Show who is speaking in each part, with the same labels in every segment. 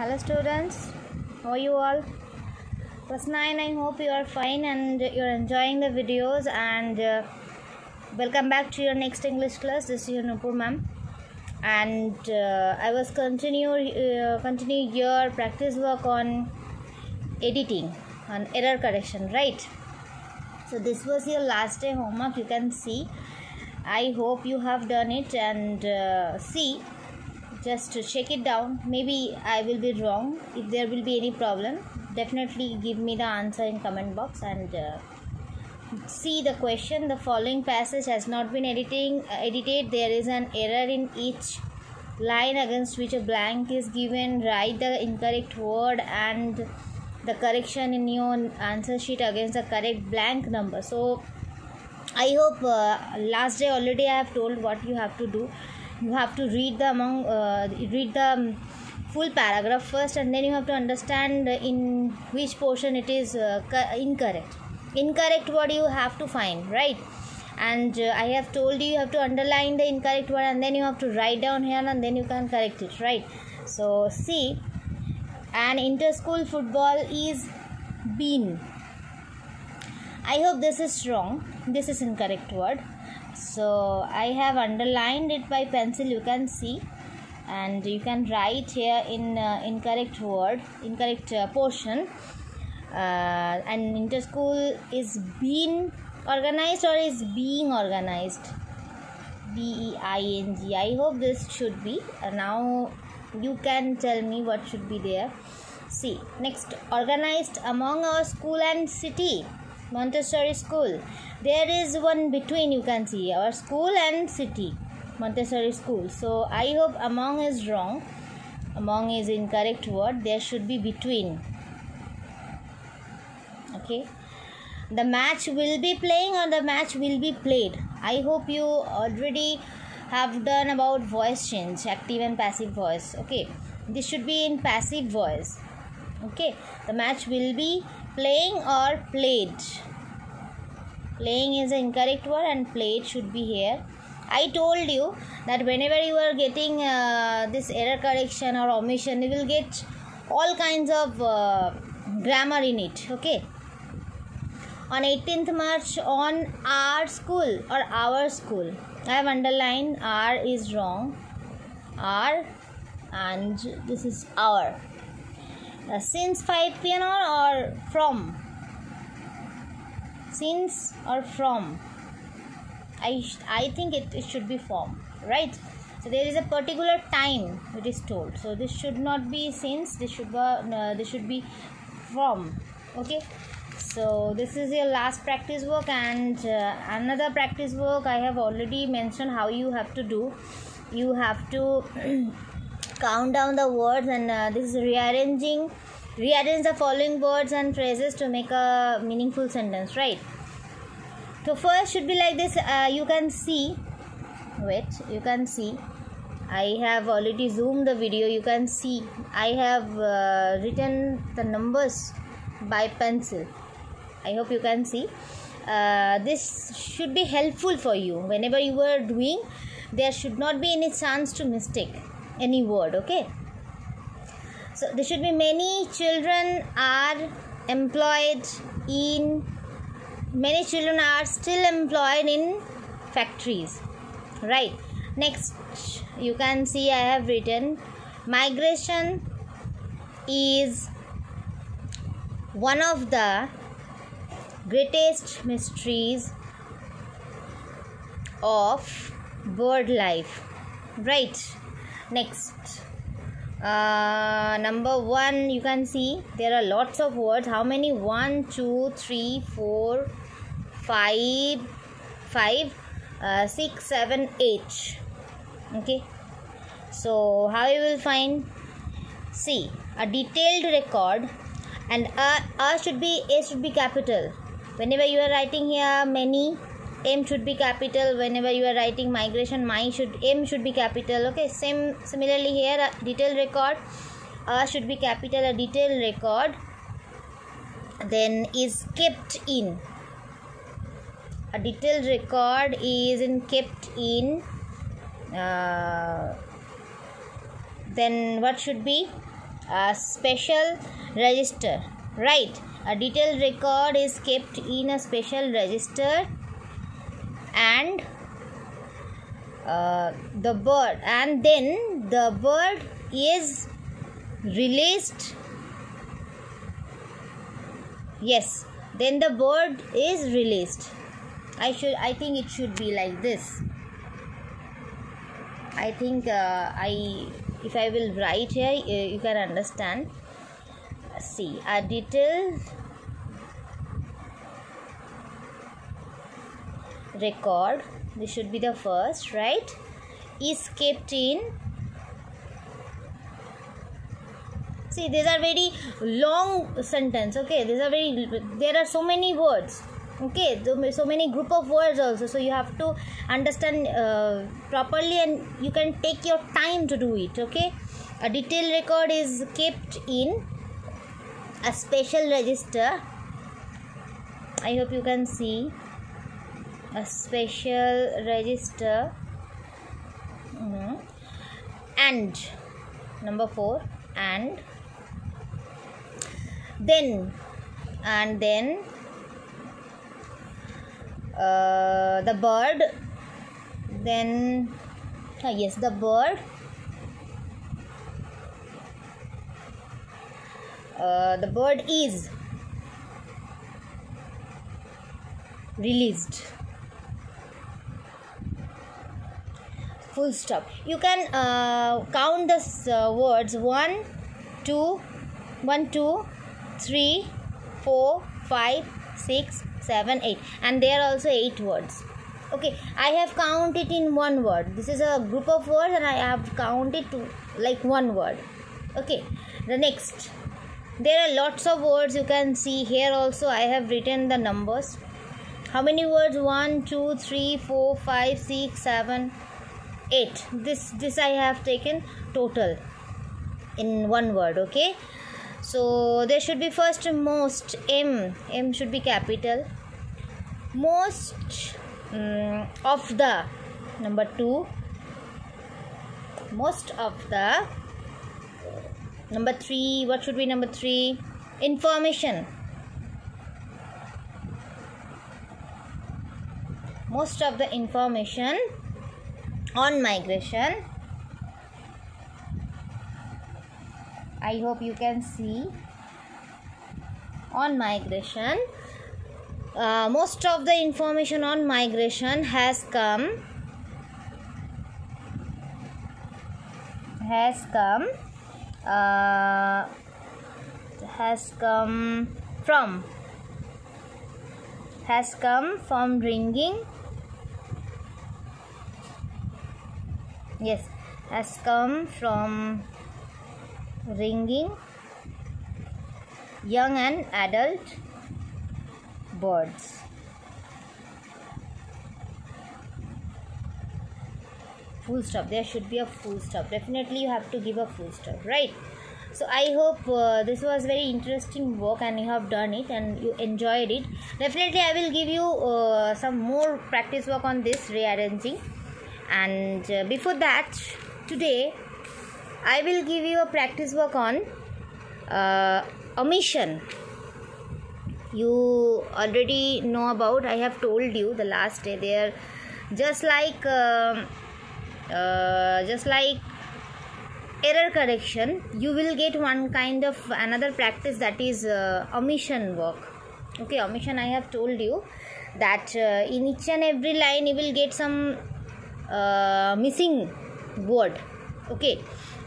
Speaker 1: Hello students, how are you all? Class 9, I hope you are fine and you're enjoying the videos, and welcome back to your next English class. This is your Nupur ma'am, and I was continue your practice work on editing, on error correction, right? So this was your last day homework, you can see. I hope you have done it, and see, just to check it down. Maybe I will be wrong. If there will be any problem, definitely give me the answer in comment box. And see the question: the following passage has not been edited. There is an error in each line against which a blank is given. Write the incorrect word and the correction in your answer sheet against the correct blank number. So I hope last day already I have told what you have to do. You have to read the full paragraph first, and then you have to understand in which portion it is incorrect. Incorrect word you have to find, right? And I have told you have to underline the incorrect word, and then you have to write down here, and then you can correct it, right? So see, an inter-school football is been. I hope this is wrong. This is incorrect word. So I have underlined it by pencil, you can see, and you can write here in incorrect word, incorrect portion. And inter-school is been organized or is being organized, BEING. I hope this should be. Now you can tell me what should be there. See, next, organized among our school and city, Montessori school. There is one between, you can see, our school and city, Montessori school. So I hope among is wrong. Among is incorrect word. There should be between. Okay. The match will be playing or the match will be played. I hope you already have done about voice change, active and passive voice. Okay. This should be in passive voice. Okay. The match will be playing or played. Playing is the incorrect word and played should be here. I told you that whenever you are getting this error correction or omission, you will get all kinds of grammar in it. Okay. On 18th March, on our school or our school, I have underlined our is wrong. Our, and this is our. Since 5 p.m. or from. Since or from. I think it should be from, right? So there is a particular time it is told. So this should not be since. This should be from. Okay. So this is your last practice work, and another practice work I have already mentioned how you have to do. You have to count down the words, and this is rearrange the following words and phrases to make a meaningful sentence, right? So first should be like this. You can see, you can see, I have already zoomed the video. You can see I have written the numbers by pencil. I hope you can see. This should be helpful for you. Whenever you are doing, there should not be any chance to mistake any word, okay? So there should be many children are employed in, many children are still employed in factories, right? Next, you can see I have written migration is one of the greatest mysteries of bird life, right? Next, number 1, you can see there are lots of words. How many? 1, 2, 3, 4, 5, 6, 7, 8. Okay. So how you will find? See, a detailed record, and A should be capital. Whenever you are writing here many, M should be capital. Whenever you are writing migration, M should be capital. Okay. Similarly here, a detailed record, A should be capital. A detailed record then is kept in. A detailed record is kept in. Then what should be? A special register, right? A detailed record is kept in a special register, and the bird, and then the bird is released. Yes, then the bird is released. I think it should be like this. I think if I will write here, you can understand. See, a detailed record, this should be the first, right, is kept in. See, these are very long sentence. Okay, there are so many words. Okay, so many group of words also, so you have to understand properly, and you can take your time to do it. Okay, a detailed record is kept in a special register. I hope you can see a special register. And number 4, and then the bird, then yes, the bird is released. Full stop. You can count the words 1 2 3 4 5 6 7 8, and there are also 8 words. Okay, I have counted in one word. This is a group of words, and I have counted to like one word. Okay, the next, there are lots of words. You can see here also I have written the numbers. How many words? 1 2 3 4 5 6 7 8. This I have taken total in one word. Okay, so there should be first most. M should be capital. Most of the, number 2. Most of the, number 3. What should be number 3? Information. Most of the information on migration. I hope you can see. On migration, most of the information on migration has come from ringing. Yes, has come from ringing young and adult birds. Full stop. There should be a full stop. Definitely you have to give a full stop, right? So I hope this was very interesting work, and you have done it and you enjoyed it. Definitely I will give you some more practice work on this rearranging. And before that, today I will give you a practice work on omission. You already know about, I have told you the last day, they are just like error correction. You will get one kind of another practice, that is omission work. Okay, omission, I have told you that in each and every line you will get some missing word. Okay,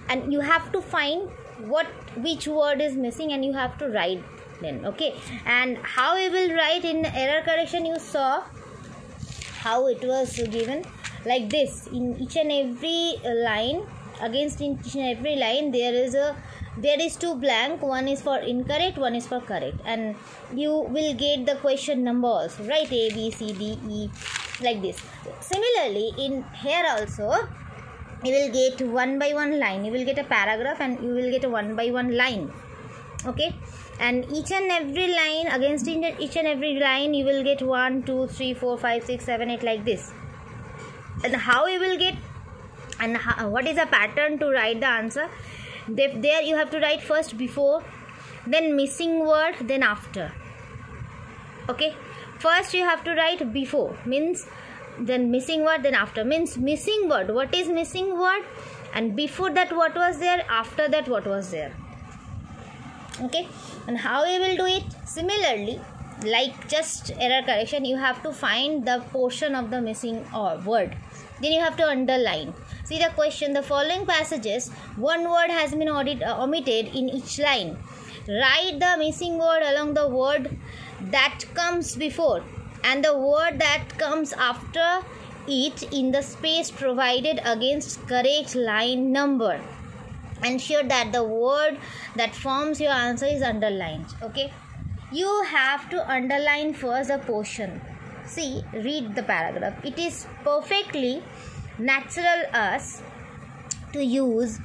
Speaker 1: and you have to find which word is missing, and you have to write then. Okay, and how we will write in error correction, you saw how it was given like this. In each and every line, against each and every line, there is 2 blank. One is for incorrect, one is for correct, and you will get the question number also, right? A, B, C, D, E, like this. Similarly, in here also you will get one by one line. You will get a paragraph, and you will get a one by one line. Okay, and each and every line, against each and every line, you will get 1 2 3 4 5 6 7 8, like this. And how you will get, and what is the pattern to write the answer? There you have to write first before, then missing word, then after. Okay, first you have to write before, means then missing word, then after, means missing word, what is missing word, and before that what was there, after that what was there. Okay, and how we will do it? Similarly, like just error correction, you have to find the portion of the missing word, then you have to underline. See the question, the following passages, one word has been omitted in each line. Write the missing word along the word that comes before and the word that comes after it in the space provided against correct line number. Ensure that the word that forms your answer is underlined. Okay, you have to underline first the portion. See, read the paragraph. It is perfectly natural us to use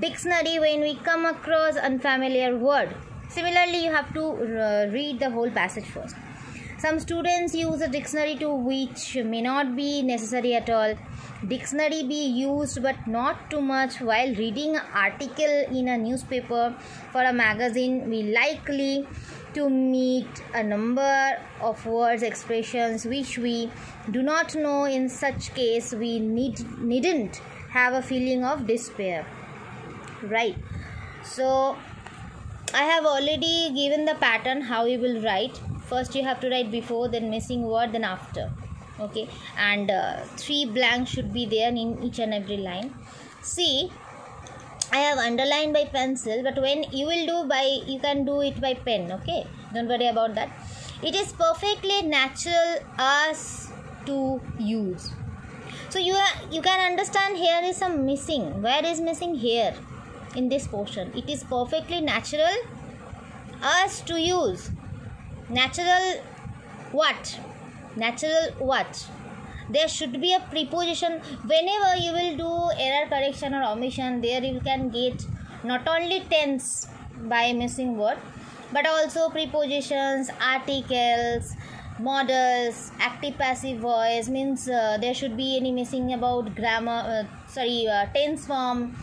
Speaker 1: dictionary when we come across unfamiliar word. Similarly, you have to read the whole passage first. Some students use a dictionary to which may not be necessary at all. Dictionary be used but not too much while reading an article in a newspaper for a magazine. We likely to meet a number of words, expressions which we do not know. In such case, we needn't have a feeling of despair. Right. So, I have already given the pattern how you will write. First you have to write before, then missing word, then after. Okay, and 3 blanks should be there in each and every line. See, I have underlined by pencil, but when you will do you can do it by pen. Okay, don't worry about that. It is perfectly natural us to use. So you can understand here is some missing. Where is missing? Here in this portion. It is perfectly natural us to use. Natural what? Natural what? There should be a preposition. Whenever you will do error correction or omission, there you can get not only tense by missing word, but also prepositions, articles, modals, active passive voice, means there should be any missing about grammar, tense form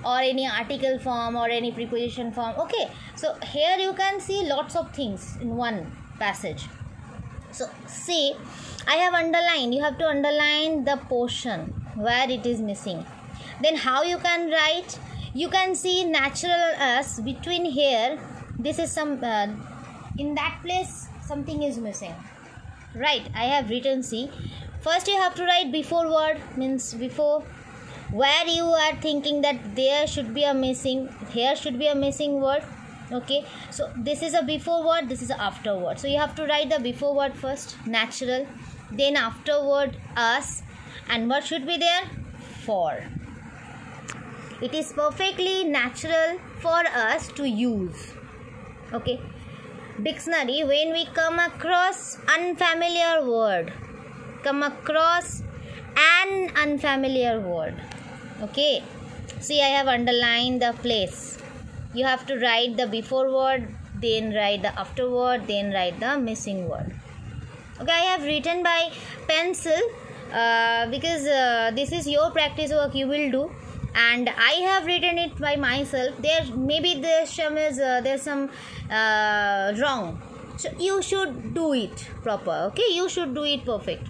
Speaker 1: or any article form or any preposition form. Okay, so here you can see lots of things in one passage. So see, I have underlined. You have to underline the portion where it is missing. Then how you can write? You can see natural us between here. This is some in that place something is missing. Right, I have written. See, first you have to write before word, means before, where you are thinking that there should be a missing, here should be a missing word. Okay, so this is a before word, this is a after word. So you have to write the before word first, natural, then afterward us, and what should be there? For. It is perfectly natural for us to use. Okay, dictionary, when we come across unfamiliar word, come across an unfamiliar word. Okay, see, I have underlined the place. You have to write the before word, then write the after word, then write the missing word. Okay, I have written by pencil because this is your practice work you will do, and I have written it by myself. There maybe there's some wrong, so you should do it proper. Okay, you should do it perfect.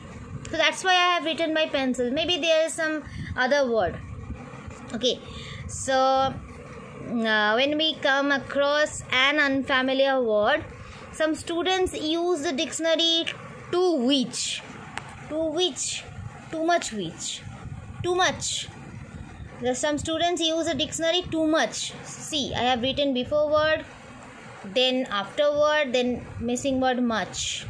Speaker 1: So that's why I have written by pencil. Maybe there is some other word. Okay, so when we come across an unfamiliar word, some students use the dictionary too much. Some students use the dictionary too much. See, I have written before word, then after word, then missing word much.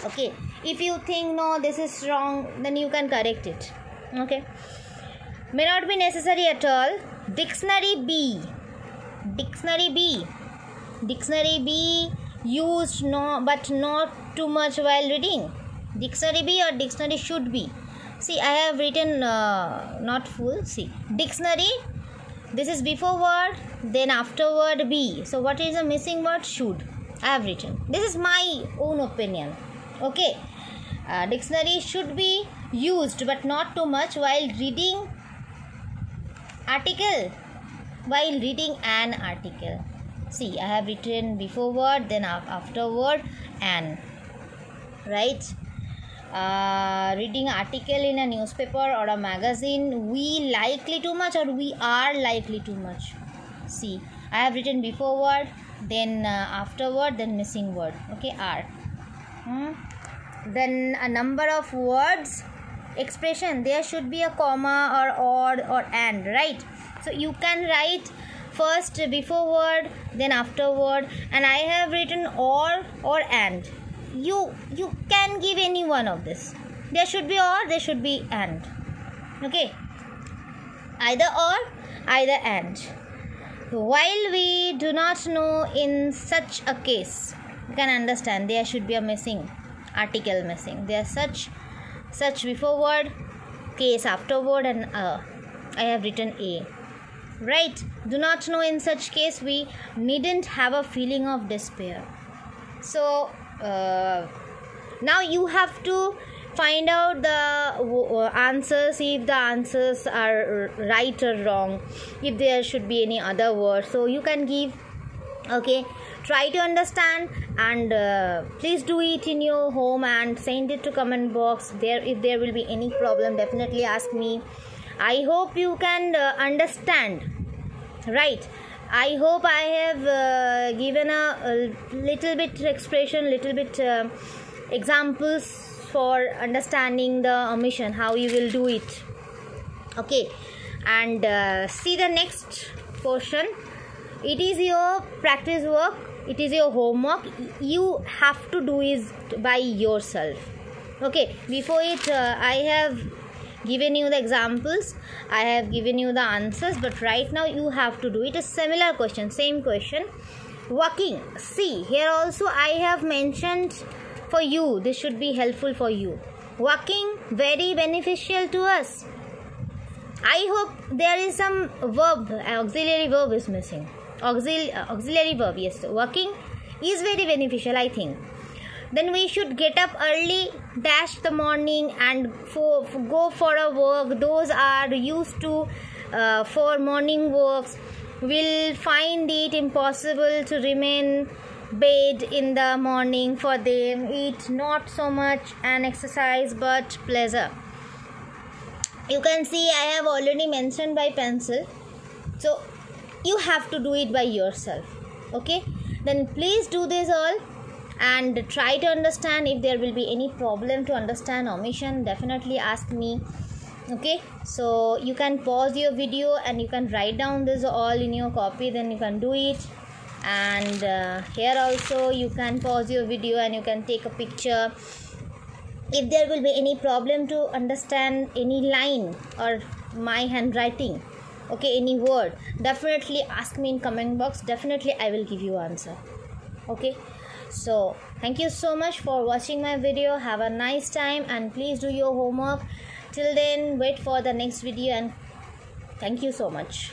Speaker 1: Okay, if you think no, this is wrong, then you can correct it. Okay, may not be necessary at all. Dictionary be used, no, but not too much while reading. Dictionary be or dictionary should be. See, I have written not full. See, dictionary, this is before word, then after word be. So what is the missing word? Should. I have written. This is my own opinion. Okay, dictionary should be used but not too much while reading article while reading an article? See, I have written before word, then after word, and right. Reading article in a newspaper or a magazine, we likely too much or we are likely too much. See, I have written before word, then after word, then missing word. Okay, are. Then a number of words, expression, there should be a comma or and, right? So you can write first before word, then after word, and I have written or and. You can give any one of this. There should be or, there should be and. Okay, either or, either and. While we do not know in such a case, you can understand there should be a missing article missing. There such before word, case after word, and I have written a. Right? Do not know in such case, we needn't have a feeling of despair. So now you have to find out the answers, if the answers are right or wrong, if there should be any other word. So you can give. Okay, try to understand, and please do it in your home and send it to comment box. If there will be any problem, definitely ask me. I hope you can understand, right? I hope I have given a little bit expression, little bit examples for understanding the omission, how you will do it. Okay, and see the next portion. It is your practice work, it is your homework. You have to do it by yourself. Okay, before it I have given you the examples, I have given you the answers, but right now you have to do it. A similar question, same question. Walking, see here also I have mentioned for you, this should be helpful for you. Walking, very beneficial to us. I hope there is some verb, auxiliary verb is missing. Auxiliary verb, yes. Walking is very beneficial, I think. Then we should get up early, dash the morning, and go for a walk. Those are used to for morning walks will find it impossible to remain bed in the morning. For them, it not so much an exercise but pleasure. You can see I have already mentioned by pencil. So you have to do it by yourself. Okay, then please do this all and try to understand. If there will be any problem to understand omission, definitely ask me. Okay, so you can pause your video and you can write down this all in your copy, then you can do it. And here also you can pause your video and you can take a picture. If there will be any problem to understand any line or my handwriting, okay, any word, definitely ask me in comment box. Definitely I will give you answer. Okay, so thank you so much for watching my video. Have a nice time and please do your homework. Till then, wait for the next video, and thank you so much.